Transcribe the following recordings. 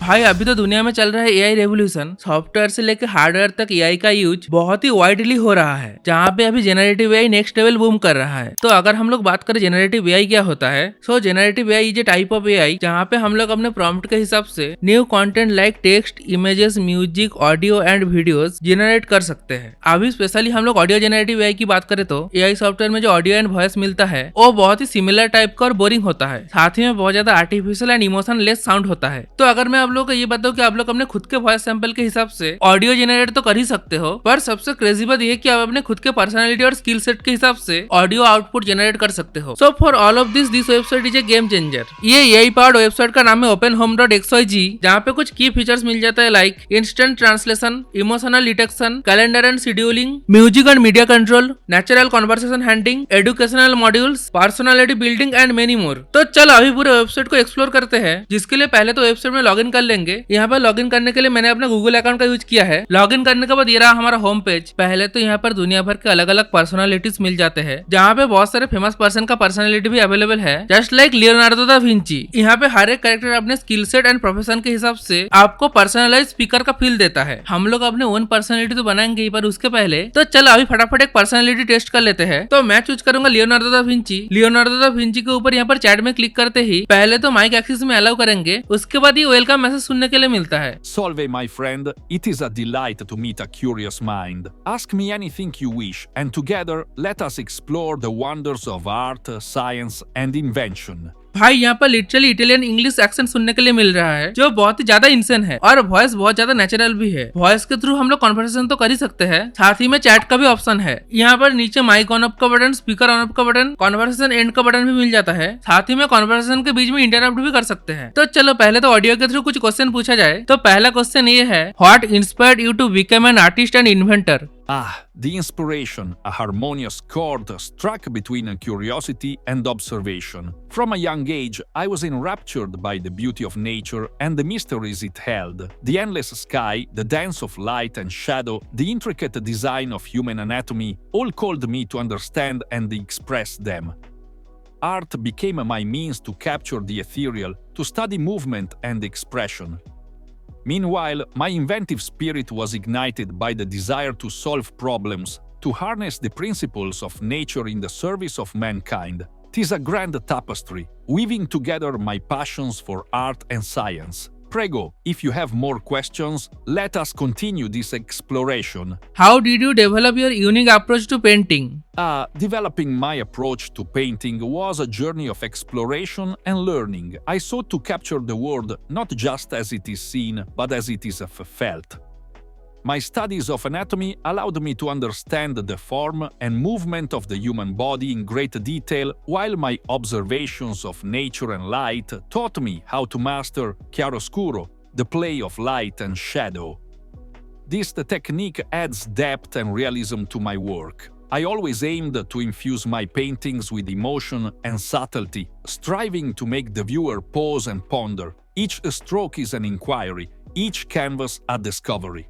भाई अभी तो दुनिया में चल रहा है एआई रेवोल्यूशन। सॉफ्टवेयर से लेकर हार्डवेयर तक एआई का यूज बहुत ही वाइडली हो रहा है, जहाँ पे अभी generative AI next level boom कर रहा है। तो अगर हम लोग बात करें जेनरेटिव एआई क्या होता है, so generative AI is a type of AI जहाँ पे हम लोग अपने प्रॉम्प्ट के हिसाब से new content like text, images, music, audio and videos generate कर सकते हैं। अभी स्पेशली हम लोग ऑडियो जेनरेटिव एआई की बात करें तो एआई सॉफ्टवेयर में जो ऑडियो एंड वॉइस मिलता है वो बहुत ही सिमिलर टाइप का और बोरिंग होता है, साथ ही में बहुत ज्यादा artificial and emotion less sound होता है। तो अगर मैं आप लोगों को ये बताऊं कि आप लोग अपने खुद के वॉइस सैंपल के हिसाब से ऑडियो जनरेट तो कर ही सकते हो, पर सबसे क्रेजी बात ये कि आप अपने खुद के पर्सनालिटी और स्किल सेट के हिसाब से ऑडियो आउटपुट जनरेट कर सकते हो। So for all of this website is a game changer. ये एआई पावर्ड वेबसाइट का नाम है openhome.xyz, जहाँ पे कुछ की फीचर्स मिल जाता है like instant translation, emotional detection, calendar and scheduling, music and media control, natural conversation handling, educational modules, personality building and many more. तो चलो अभी पूरे वेबसाइट को एक्सप्लोर करते हैं, जिसके लिए पहले तो वेबसाइट में लॉगिन कर लेंगे। यहाँ पर लॉगिन करने के लिए मैंने अपना गूगल अकाउंट का यूज किया है। लॉगिन करने के बाद ये रहा हमारा होम पेज। पहले तो यहाँ पर दुनिया भर के अलग अलग पर्सनालिटीज मिल जाते हैं, जहाँ पे बहुत सारे फेमस पर्सन का पर्सनालिटी भी अवेलेबल है, just like Leonardo da Vinci. यहाँ पे हर एक कैरेक्टर अपने स्किल सेट एंड प्रोफेशन के हिसाब से आपको पर्सनलाइज स्पीकर का फील देता है। हम लोग अपने ओन पर्सनालिटी तो बनाएंगे ही, पर उसके पहले तो चलो अभी फटाफट एक पर्सनालिटी टेस्ट कर लेते हैं। तो मैं चूज करूंगा Leonardo da Vinci. Leonardo da Vinci के ऊपर यहाँ पर चैट में क्लिक करते ही पहले तो माइक एक्सेस में अलाउ करेंगे, उसके बाद ये वेलकम मैसेज सुनने के लिए मिलता है। Salve, my friend. It is a delight to meet a curious mind. Ask me anything you wish, and together let us explore the wonders of art, science, and invention. भाई यहाँ पर literally Italian English accent सुनने के लिए मिल रहा है, जो बहुत ही ज्यादा इंसेंट है, और वॉइस बहुत ज्यादा नेचुरल भी है। वॉइस के थ्रू हम लोग कॉन्वर्सेशन तो कर ही सकते हैं, साथ ही में चैट का भी ऑप्शन है। यहाँ पर नीचे माइक ऑन ऑफ का बटन, स्पीकर ऑन ऑफ का बटन, कॉन्वर्सेशन एंड का बटन भी मिल जाता है। साथ ही में कॉन्वर्सेशन के बीच में इंटरप्ट भी कर सकते हैं। तो चलो पहले तो ऑडियो के थ्रू कुछ क्वेश्चन पूछा जाए। तो पहला क्वेश्चन ये है, what inspired you to become an artist and inventor? The inspiration, a harmonious chord struck between curiosity and observation. From a young age, I was enraptured by the beauty of nature and the mysteries it held. The endless sky, the dance of light and shadow, the intricate design of human anatomy, all called me to understand and express them. Art became my means to capture the ethereal, to study movement and expression. Meanwhile, my inventive spirit was ignited by the desire to solve problems, to harness the principles of nature in the service of mankind. 'Tis a grand tapestry, weaving together my passions for art and science. Prego, if you have more questions, let us continue this exploration. How did you develop your unique approach to painting? Developing my approach to painting was a journey of exploration and learning. I sought to capture the world not just as it is seen, but as it is felt. My studies of anatomy allowed me to understand the form and movement of the human body in great detail, while my observations of nature and light taught me how to master chiaroscuro, the play of light and shadow. This technique adds depth and realism to my work. I always aimed to infuse my paintings with emotion and subtlety, striving to make the viewer pause and ponder. Each stroke is an inquiry, each canvas a discovery.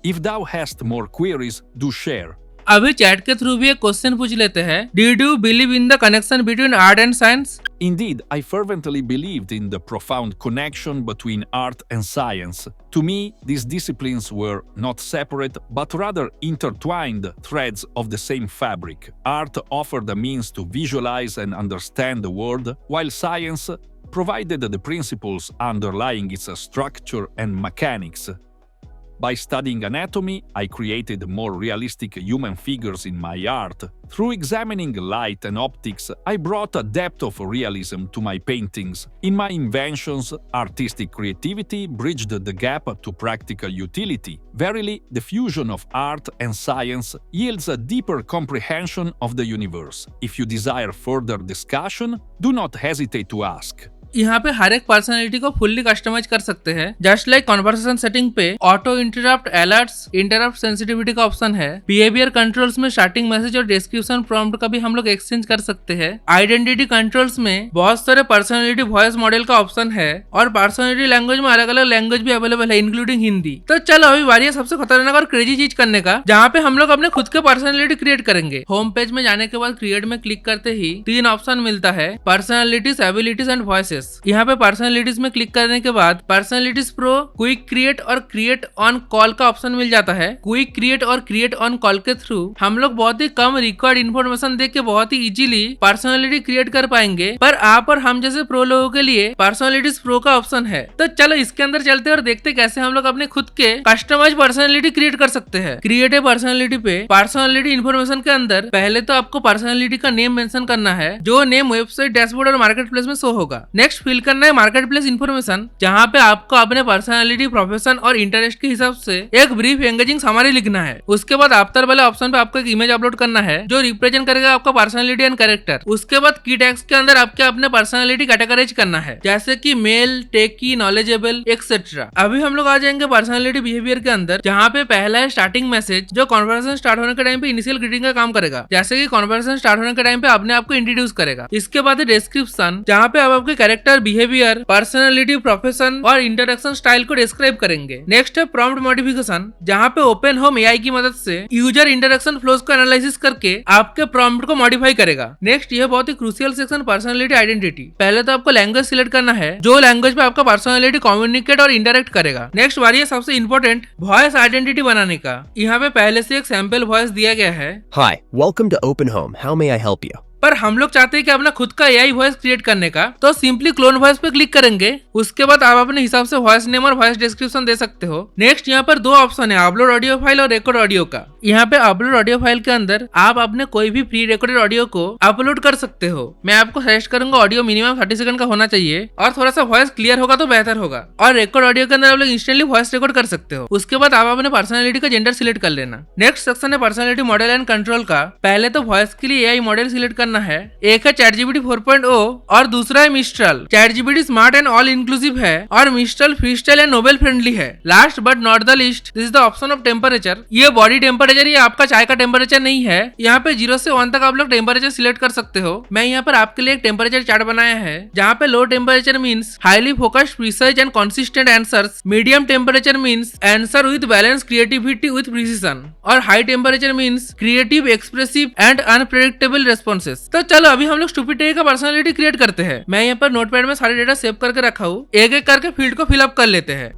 If thou hast more queries, do share. अभी chat के through भी एक question पूछ लेते हैं। Did you believe in the connection between art and science? Indeed, I fervently believed in the profound connection between art and science. To me, these disciplines were not separate, but rather intertwined threads of the same fabric. Art offered a means to visualize and understand the world, while science provided the principles underlying its structure and mechanics. By studying anatomy, I created more realistic human figures in my art. Through examining light and optics, I brought a depth of realism to my paintings. In my inventions, artistic creativity bridged the gap to practical utility. Verily, the fusion of art and science yields a deeper comprehension of the universe. If you desire further discussion, do not hesitate to ask. यहाँ पे हर एक personality को fully customise कर सकते हैं। Just like conversation setting पे auto interrupt alerts, interrupt sensitivity का option है। बिहेवियर कंट्रोल्स में स्टार्टिंग मैसेज और डिस्क्रिप्शन प्रॉम्प्ट का भी हम लोग एक्सचेंज कर सकते हैं। आइडेंटिटी कंट्रोल्स में बहुत सारे पर्सनैलिटी वॉइस मॉडल का ऑप्शन है, और पर्सनैलिटी लैंग्वेज में अलग अलग लैंग्वेज भी अवेलेबल है, इंक्लूडिंग हिंदी। तो चलो अभी बारी है सबसे खतरनाक और क्रेजी चीज करने का, जहाँ पे हम लोग अपने खुद के पर्सनैलिटी क्रिएट करेंगे। होम पेज में जाने के बाद क्रिएट में क्लिक करते ही 3 ऑप्शन मिलता है, personalities, abilities and voices. Process. यहाँ पे पर्सनैलिटीज में क्लिक करने के बाद पर्सनैलिटीज प्रो क्विक क्रिएट और क्रिएट ऑन कॉल का ऑप्शन मिल जाता है। क्विक क्रिएट और क्रिएट ऑन कॉल के थ्रू हम लोग बहुत ही कम रिक्वायर्ड इन्फॉर्मेशन देख के बहुत ही इजीली पर्सनैलिटी क्रिएट कर पाएंगे। पर आप और हम जैसे प्रो लोगों के लिए पर्सनैलिटीज प्रो का ऑप्शन है। तो चलो इसके अंदर चलते और देखते कैसे हम लोग अपने खुद के कस्टमाइज पर्सनैलिटी क्रिएट कर सकते हैं। क्रिएट ए पर्सनैलिटी पे पर्सनैलिटी इन्फॉर्मेशन के अंदर पहले तो आपको पर्सनैलिटी का नेम मेंशन करना है, जो नेम वेबसाइट, डैशबोर्ड और मार्केट प्लेस में शो होगा। नेक्स्ट फिल करना है मार्केट प्लेस इन्फॉर्मेशन, जहाँ पे आपको अपने पर्सनैलिटी, प्रोफेशन और इंटरेस्ट के हिसाब से एक ब्रीफ एंगेजिंग समरी लिखना है। उसके बाद आफ्टर वाले ऑप्शन पे आपको एक इमेज अपलोड करना है जो रिप्रेजेंट करेगा आपका पर्सनैलिटी एंड कैरेक्टर। उसके बाद की टैग्स के अंदर आपके अपने पर्सनैलिटी कैटेगराइज करना है, जैसे कि मेल, टेकी, नॉलेजेबल एक्सेट्रा। अभी हम लोग आ जाएंगे पर्सनैलिटी बिहेवियर के अंदर, जहाँ पे पहला है स्टार्टिंग मैसेज, जो कॉन्वर्सेशन स्टार्ट होने के टाइम पे इनिशियल ग्रीटिंग का काम करेगा, जैसे कि कॉन्वर्सेशन स्टार्ट होने के टाइम पे अपने आप को इंट्रोड्यूस करेगा। इसके बाद है डिस्क्रिप्शन, जहाँ पे आप आपके कैरेक्टर, बिहेवियर, पर्सनैलिटी, प्रोफेशन और इंटरेक्शन स्टाइल को डिस्क्राइब करेंगे। नेक्स्ट है प्रॉम्प्ट मॉडिफिकेशन, जहाँ पे ओपन होम एआई की मदद से यूजर इंटरेक्शन फ्लोज को एनालिसिस करके आपके प्रॉम्प्ट को मॉडिफाई करेगा। नेक्स्ट यह बहुत ही क्रूशियल सेक्शन, पर्सनैलिटी आइडेंटिटी। पहले तो आपको लैंग्वेज सिलेक्ट करना है, जो लैंग्वेज पे आपका पर्सनैलिटी कम्युनिकेट और इंटरेक्ट करेगा। नेक्स्ट बारी है सबसे इंपॉर्टेंट वॉइस आइडेंटिटी बनाने का। यहाँ पे पहले से एक सैंपल वॉइस दिया गया है। Hi, welcome to Open Home. How may I help you? पर हम लोग चाहते हैं कि अपना खुद का एआई वॉइस क्रिएट करने का, तो सिंपली क्लोन वॉइस पे क्लिक करेंगे। उसके बाद आप अपने हिसाब से वॉइस नेम और वॉइस डिस्क्रिप्शन दे सकते हो। नेक्स्ट यहाँ पर दो ऑप्शन है, अपलोड ऑडियो फाइल और रिकॉर्ड ऑडियो का। यहाँ पे अपलोड ऑडियो फाइल के अंदर आप अपने कोई भी प्री रिकॉर्डेड ऑडियो को अपलोड कर सकते हो। मैं आपको सजेस्ट करूंगा ऑडियो मिनिमम 30 सेकंड का होना चाहिए और थोड़ा सा वॉइस क्लियर होगा तो बेहतर होगा। और रिकॉर्ड ऑडियो के अंदर आप लोग इंस्टेंटली वॉइस रिकॉर्ड कर सकते हो। उसके बाद आप अपने पर्सनैलिटी का जेंडर सिलेक्ट कर लेना। नेक्स्ट सेक्शन है पर्सनैलिटी मॉडल एंड कंट्रोल का। पहले तो वॉइस के लिए एआई मॉडल सिलेक्ट करना है। एक है ChatGPT 4.0 और दूसरा है Mistral. ChatGPT smart and all inclusive है और Mistral free style and noble friendly है। Last but not the list, this is the option of temperature. ये बॉडी टेम्परेचर, ये आपका चाय का टेम्परेचर नहीं है। यहाँ पे 0 से 1 तक आप लोग टेम्परेचर सिलेक्ट कर सकते हो। मैं यहाँ पर आपके लिए एक टेम्परेचर चार्ट बनाया है, जहाँ पे low temperature means highly focused, precise and consistent answers. Medium temperature means answer with balance, creativity with precision. और high temperature means creative, expressive and unpredictable responses. तो चलो अभी हम लोग स्टूपिड का पर्सनैलिटी क्रिएट करते हैं। मैं यहाँ पर नोटपैड में सारे डेटा सेव करके रखा हूँ। एक एक करके फील्ड को फिलअप कर लेते हैं।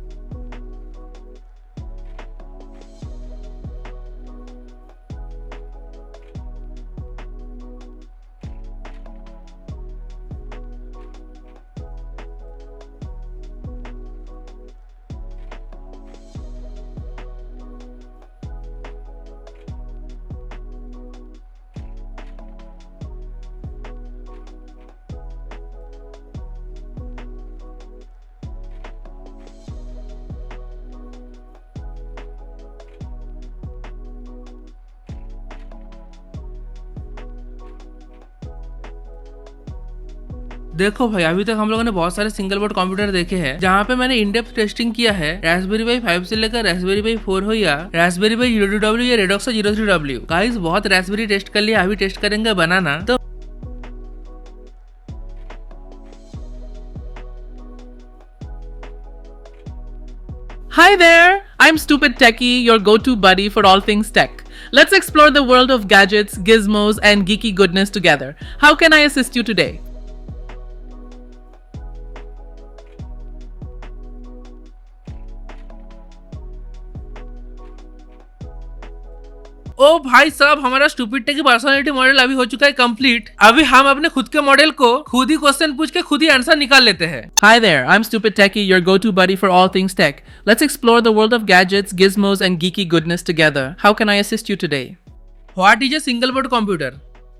देखो भाई, अभी तक हम लोगों ने बहुत सारे सिंगल बोर्ड कंप्यूटर देखे हैं, जहाँ पे मैंने इन डेप्थ टेस्टिंग किया है। रास्पबेरी पाई 5 से लेकर रास्पबेरी पाई 4 हो या रास्पबेरी पाई 02W या रेडॉक्सा 03W। गाइस बहुत रास्पबेरी टेस्ट कर लिया, अभी टेस्ट करेंगे बनाना। तो Hi there! I'm Stupid Techie, your go-to buddy for all things tech. Let's explore the world of gadgets, gizmos, and geeky goodness together. How can I assist you today? ओ भाई साहब, हमारा stupid take की personality model अभी हो चुका है complete. अभी हम अपने खुद के मॉडल को खुद ही क्वेश्चन पूछ के खुद ही आंसर निकाल लेते हैं। Hi there, I'm Stupid Techie, your go-to buddy for all things tech. Let's explore the world of gadgets, gizmos, and geeky goodness together. How can I assist you today? What is a single board computer?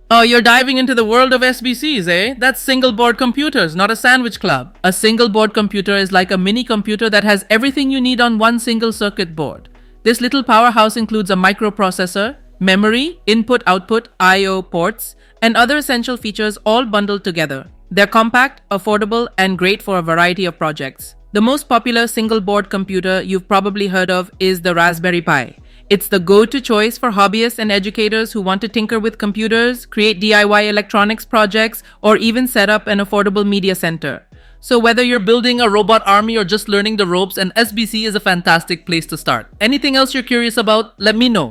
Oh, you're diving into the world of SBCs, eh? That's single board computers, not a sandwich club. A single board computer is like a mini computer that has everything you need on one single circuit board. This little powerhouse includes a microprocessor, memory, input-output, I/O ports, and other essential features all bundled together. They're compact, affordable, and great for a variety of projects. The most popular single board computer you've probably heard of is the Raspberry Pi. It's the go-to choice for hobbyists and educators who want to tinker with computers, create DIY electronics projects, or even set up an affordable media center. So whether you're building a robot army or just learning the ropes, an SBC is a fantastic place to start. Anything else you're curious about? Let me know.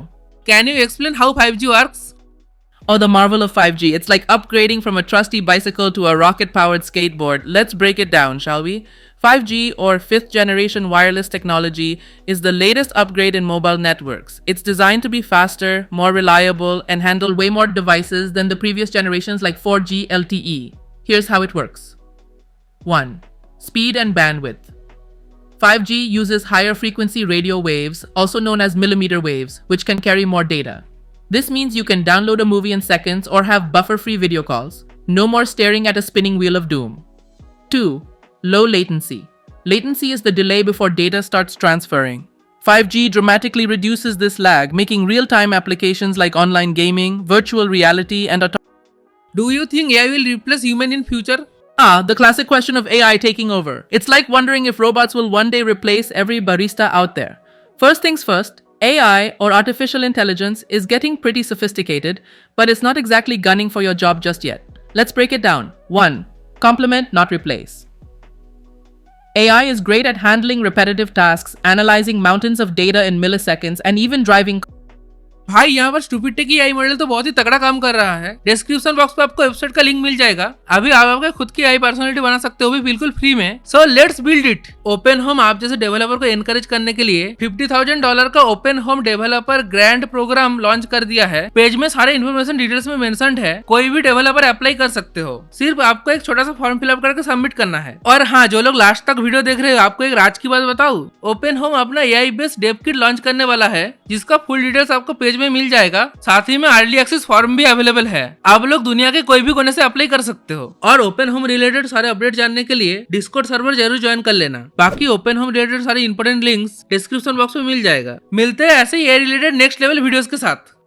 Can you explain how 5G works? Oh, the marvel of 5G. It's like upgrading from a trusty bicycle to a rocket-powered skateboard. Let's break it down, shall we? 5G, or fifth generation wireless technology, is the latest upgrade in mobile networks. It's designed to be faster, more reliable, and handle way more devices than the previous generations like 4G LTE. Here's how it works. 1. Speed and bandwidth. 5G uses higher frequency radio waves, also known as millimeter waves, which can carry more data. This means you can download a movie in seconds or have buffer-free video calls. No more staring at a spinning wheel of doom. 2. Low latency. Latency is the delay before data starts transferring. 5G dramatically reduces this lag, making real-time applications like online gaming, virtual reality, and Do you think AI will replace human in future? the classic question of AI taking over. It's like wondering if robots will one day replace every barista out there. First things first, AI, or artificial intelligence, is getting pretty sophisticated, but it's not exactly gunning for your job just yet. Let's break it down. 1. Complement, not replace. AI is great at handling repetitive tasks, analyzing mountains of data in milliseconds, and even driving. भाई यहाँ पर stupid take AI model तो बहुत ही तगड़ा काम कर रहा है। डिस्क्रिप्शन बॉक्स पे आपको वेबसाइट का लिंक मिल जाएगा। अभी आप आपके खुद की AI पर्सनालिटी बना सकते हो, भी बिल्कुल फ्री में। So let's build it. Open home आप जैसे डेवलपर को एनकरेज करने के लिए $50,000 का Open Home developer grant program launch कर दिया है। पेज में सारे इन्फॉर्मेशन डिटेल्स में मेंशन्ड है। कोई भी डेवलपर अप्लाई कर सकते हो। सिर्फ आपको एक छोटा सा फॉर्म फिलअप करके सबमिट करना है। और हाँ, जो लोग लास्ट तक वीडियो देख रहे हो, आपको एक राज की बात बताऊं, ओपन होम अपना AI based dev kit launch करने वाला है, जिसका फुल डिटेल्स आपको पेज में मिल जाएगा। साथ ही में अर्ली एक्सेस फॉर्म भी अवेलेबल है। आप लोग दुनिया के कोई भी कोने से अप्लाई कर सकते हो। और ओपन होम रिलेटेड सारे अपडेट जानने के लिए डिस्कॉर्ड सर्वर जरूर ज्वाइन कर लेना। बाकी ओपन होम रिलेटेड सारे इंपॉर्टेंट लिंक्स डिस्क्रिप्शन बॉक्स में मिल जाएगा। मिलते हैं ऐसे ही AI related next level videos के साथ।